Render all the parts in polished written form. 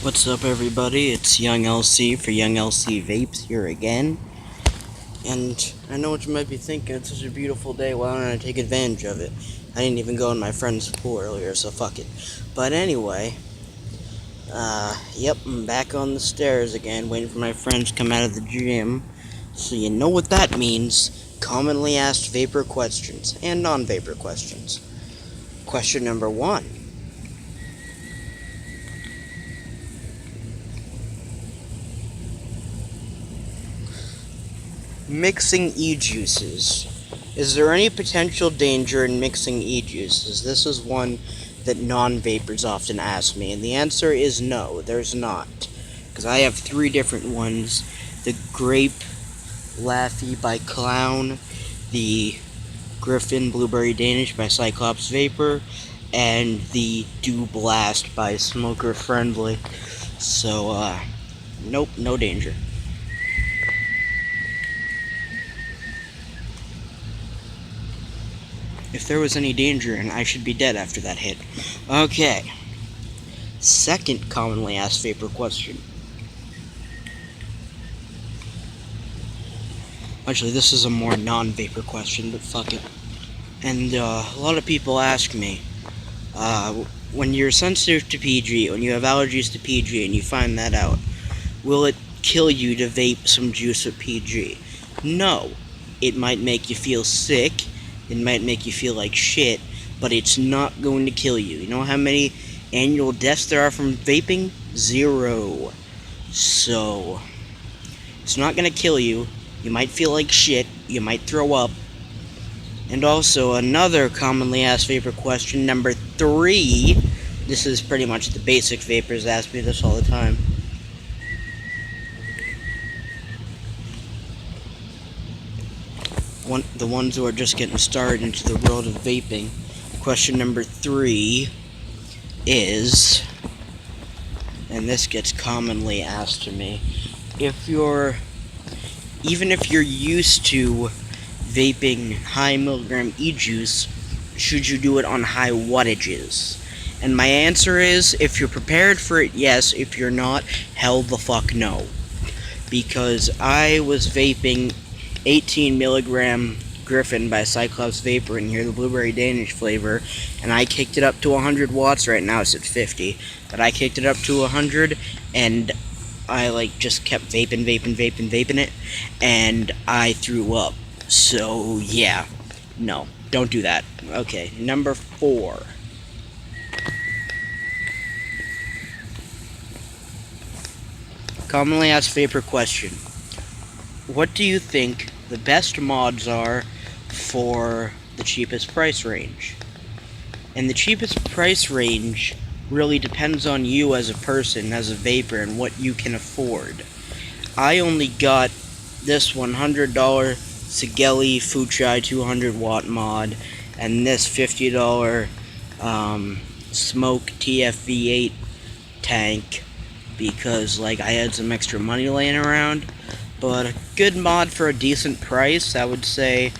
What's up, everybody? It's YongLC for YongLCVapes here again. And I know what you might be thinking, it's such a beautiful day, why don't I take advantage of it? I didn't even go in my friend's pool earlier, so fuck it. But anyway, yep, I'm back on the stairs again, waiting for my friends to come out of the gym. So you know what that means. Commonly asked vapor questions and non-vapor questions. Question number 1. Mixing e-juices. Is there any potential danger in mixing e-juices? This is one that non-vapors often ask me, and the answer is no, there's not. Because I have 3 different ones. The Grape Laffy by Clown, the Griffin Blueberry Danish by Cyclops Vapor, and the Dew Blast by Smoker Friendly. So, nope, no danger. If there was any danger, and I should be dead after that hit. Okay. Second commonly asked vapor question. Actually, this is a more non-vapor question, but fuck it. And a lot of people ask me, when you're sensitive to PG, when you have allergies to PG, and you find that out, will it kill you to vape some juice with PG? No. It might make you feel sick. It might make you feel like shit, but it's not going to kill you. You know how many annual deaths there are from vaping? 0. So, it's not going to kill you. You might feel like shit. You might throw up. And also, another commonly asked vapor question, number 3. This is pretty much the basic vapors ask me this all the time. The ones who are just getting started into the world of vaping. Question number 3 is, and this gets commonly asked to me, even if you're used to vaping high milligram e-juice, should you do it on high wattages? And my answer is, if you're prepared for it, yes. If you're not, hell the fuck no. Because I was vaping 18 milligram Griffin by Cyclops Vapor in here, the Blueberry Danish flavor, and I kicked it up to 100 watts. Right now it's at 50, but I kicked it up to 100, and I just kept vaping it, and I threw up. So yeah, no, don't do that. Okay, number 4. Commonly asked vapor question. What do you think the best mods are for the cheapest price range? And the cheapest price range really depends on you as a person, as a vapor, and what you can afford. I only got this $100 Sigeli Fuchai 200 watt mod, and this $50 Smoke TFV8 tank, because I had some extra money laying around. But a good mod for a decent price, I would say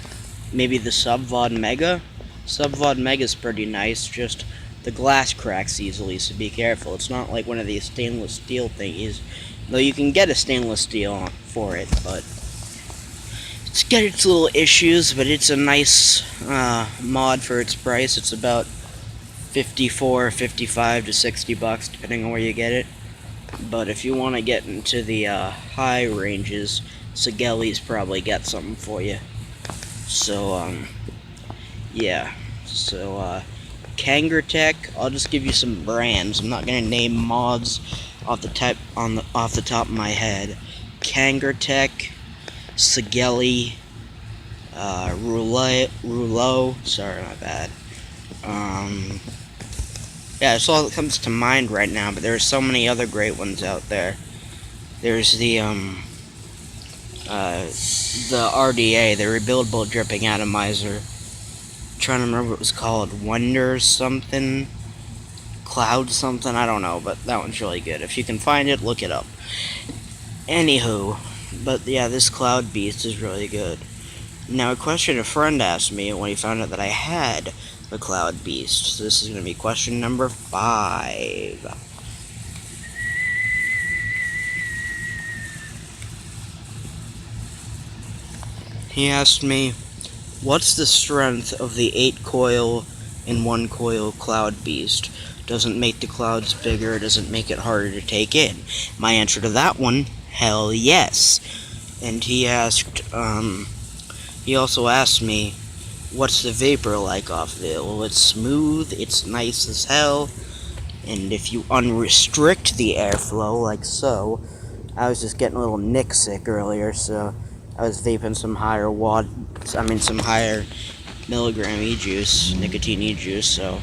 maybe the Subvod Mega. Subvod Mega's pretty nice, just the glass cracks easily, so be careful. It's not like one of these stainless steel thingies, though you can get a stainless steel for it, but it's got its little issues, but it's a nice mod for its price. It's about 54, 55 to 60 bucks, depending on where you get it. But if you want to get into the high ranges, Sigeli's probably got something for you. So, yeah. So, Kangertech, I'll just give you some brands. I'm not gonna name mods off the top of my head. Kangertech, Sigeli, Rouleau. Sorry, my bad. Yeah, that's all that comes to mind right now, but there are so many other great ones out there. There's the RDA, the Rebuildable Dripping Atomizer. I'm trying to remember what it was called. Wonder something? Cloud something? I don't know, but that one's really good. If you can find it, look it up. Anywho, but yeah, this Cloud Beast is really good. Now, a question a friend asked me when he found out that I had the Cloud Beast. So this is going to be question number 5. He asked me, what's the strength of the 8-coil in 1-coil Cloud Beast? Doesn't make the clouds bigger, doesn't make it harder to take in. My answer to that one, hell yes. And he also asked me, what's the vapor like off of it? Well, it's smooth, it's nice as hell, and if you unrestrict the airflow, like so, I was just getting a little nick sick earlier, so I was vaping some higher milligram e-juice, nicotine e-juice, so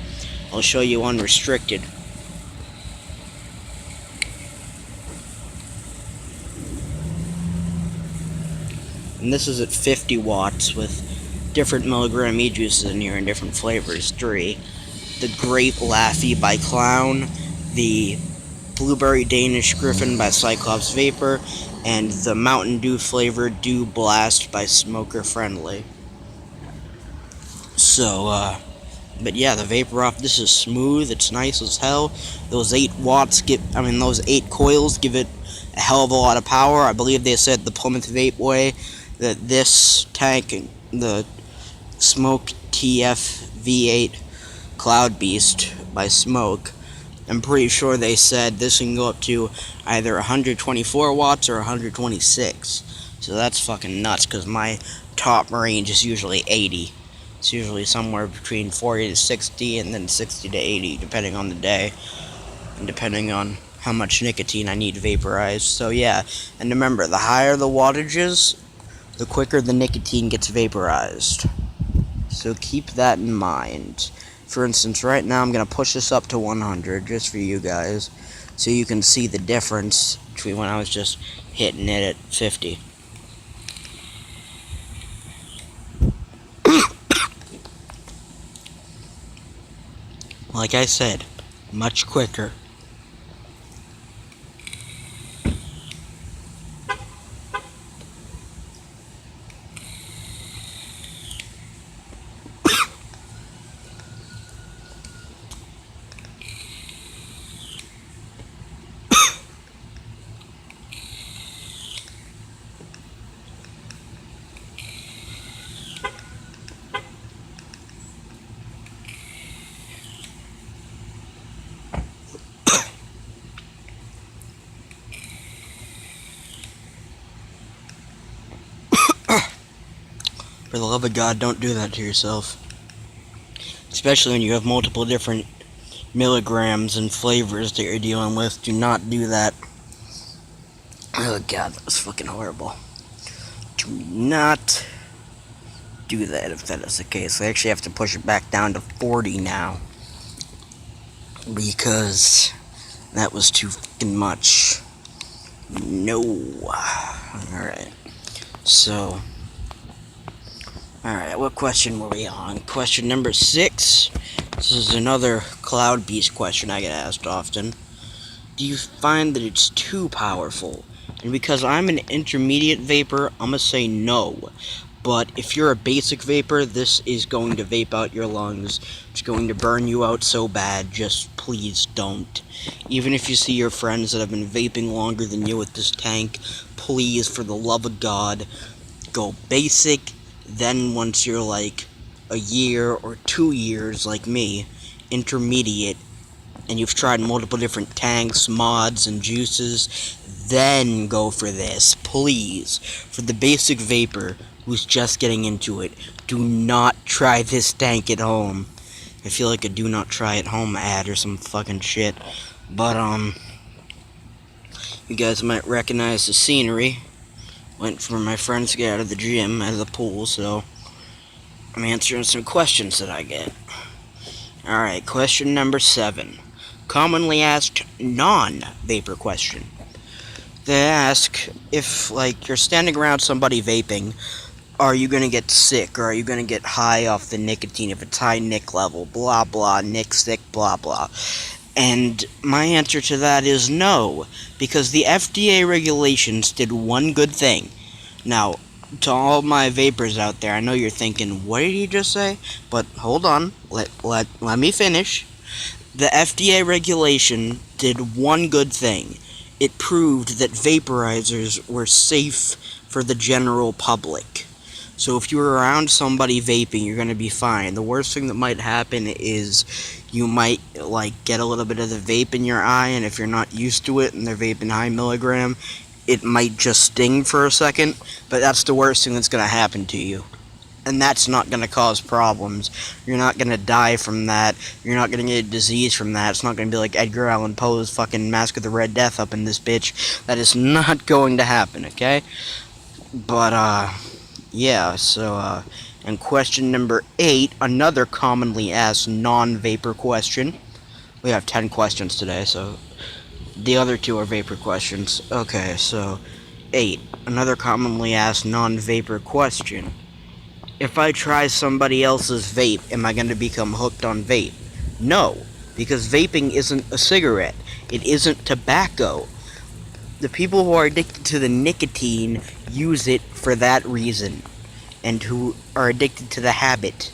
I'll show you unrestricted. And this is at 50 watts with different milligram e-juices in here in different flavors. 3. The Grape Laffy by Clown, the Blueberry Danish Griffin by Cyclops Vapor, and the Mountain Dew flavored Dew Blast by Smoker Friendly. So, but yeah, the vapor off this is smooth, it's nice as hell. Those 8 coils give it a hell of a lot of power. I believe they said the Plymouth Vape Way that this tank, the Smoke TF V8 Cloud Beast by Smoke, I'm pretty sure they said this can go up to either 124 watts or 126. So that's fucking nuts, because my top range is usually 80. It's usually somewhere between 40 to 60 and then 60 to 80, depending on the day. And depending on how much nicotine I need vaporized. So yeah, and remember, the higher the wattage is, the quicker the nicotine gets vaporized. So keep that in mind. For instance, right now I'm going to push this up to 100 just for you guys, so you can see the difference between when I was just hitting it at 50. Like I said, much quicker. For the love of God, don't do that to yourself. Especially when you have multiple different milligrams and flavors that you're dealing with. Do not do that. Oh God, that was fucking horrible. Do not do that if that is the case. I actually have to push it back down to 40 now, because that was too fucking much. No. Alright. So, alright, what question were we on? Question number 6. This is another Cloud Beast question I get asked often. Do you find that it's too powerful? And because I'm an intermediate vapor, I'm gonna say no. But if you're a basic vapor, this is going to vape out your lungs. It's going to burn you out so bad, just please don't. Even if you see your friends that have been vaping longer than you with this tank, please, for the love of God, go basic. Then once you're like a year or 2 years, like me, intermediate, and you've tried multiple different tanks, mods, and juices, then go for this, please. For the basic vapor who's just getting into it, do not try this tank at home. I feel like a do not try at home ad or some fucking shit. But, you guys might recognize the scenery. Went for my friends to get out of the gym, out of the pool, so I'm answering some questions that I get. Alright, question number 7. Commonly asked non-vapor question. They ask, if, like, you're standing around somebody vaping, are you going to get sick, or are you going to get high off the nicotine if it's high nic level, blah blah, nic sick, blah blah. And my answer to that is no, because the FDA regulations did one good thing. Now, to all my vapors out there, I know you're thinking, what did he just say? But hold on, let me finish. The FDA regulation did one good thing. It proved that vaporizers were safe for the general public. So if you're around somebody vaping, you're gonna be fine. The worst thing that might happen is you might like get a little bit of the vape in your eye, and if you're not used to it and they're vaping high milligram, it might just sting for a second, but that's the worst thing that's gonna happen to you. And that's not going to cause problems. You're not going to die from that. You're not going to get a disease from that. It's not going to be like Edgar Allan Poe's fucking Mask of the Red Death up in this bitch. That is not going to happen, okay? But, yeah, so, and question number 8, another commonly asked non-vapor question. We have 10 questions today, so the other 2 are vapor questions. Okay, so, 8, another commonly asked non-vapor question. If I try somebody else's vape, am I going to become hooked on vape? No, because vaping isn't a cigarette. It isn't tobacco. The people who are addicted to the nicotine use it for that reason, and who are addicted to the habit.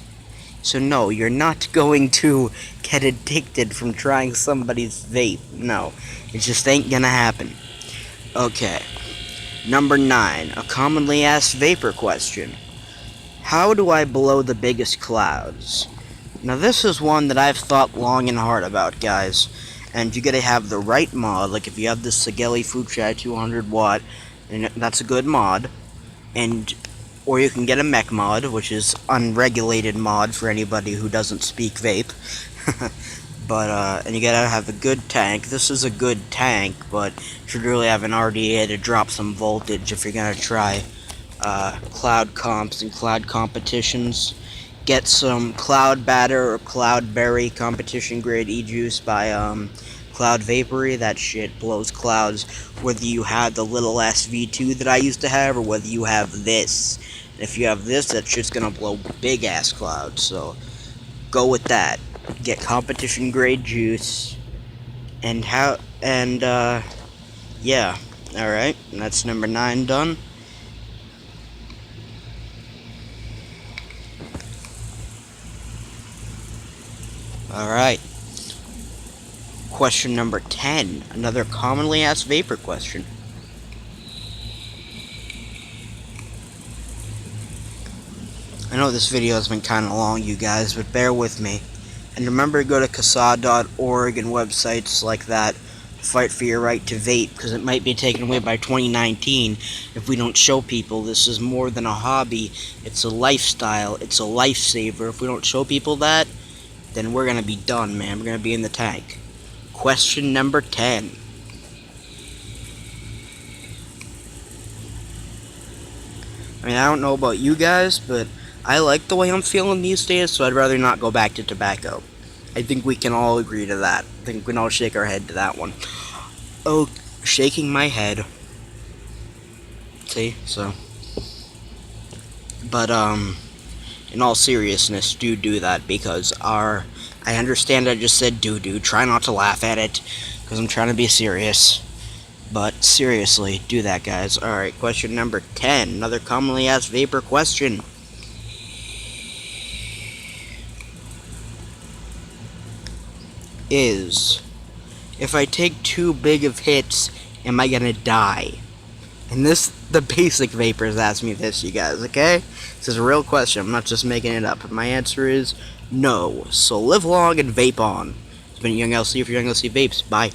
So no, you're not going to get addicted from trying somebody's vape. No, it just ain't gonna happen. Okay, number 9, a commonly asked vapor question. How do I blow the biggest clouds? Now this is one that I've thought long and hard about, guys. And you gotta have the right mod. Like if you have the Sageli Fuchai 200 watt, and that's a good mod. Or you can get a mech mod, which is unregulated mod for anybody who doesn't speak vape. And you gotta have a good tank. This is a good tank, but you should really have an RDA to drop some voltage if you're gonna try cloud comps and cloud competitions. Get some Cloud Batter or Cloudberry competition grade e-juice by Cloud Vapory. That shit blows clouds, whether you have the little SV2 that I used to have or whether you have this. And if you have this, that shit's gonna blow big ass clouds, so go with that. Get competition grade juice. Yeah, alright, that's number 9 done. Alright. Question number 10. Another commonly asked vapor question. I know this video has been kind of long, you guys, but bear with me. And remember to go to CASA.org and websites like that to fight for your right to vape, because it might be taken away by 2019 if we don't show people this is more than a hobby. It's a lifestyle. It's a lifesaver. If we don't show people that, then we're gonna be done, man. We're gonna be in the tank. Question number 10. I mean, I don't know about you guys, but I like the way I'm feeling these days, so I'd rather not go back to tobacco. I think we can all agree to that. I think we can all shake our head to that one. Oh, shaking my head. See, so. But, in all seriousness, do that, because I understand I just said do. Try not to laugh at it, because I'm trying to be serious. But seriously, do that, guys. Alright, question number 10. Another commonly asked vapor question. Is, if I take too big of hits, am I gonna die? And the basic vapors ask me this, you guys, okay? This is a real question, I'm not just making it up. My answer is no. So live long and vape on. It's been YongLC for YongLCVapes. Bye.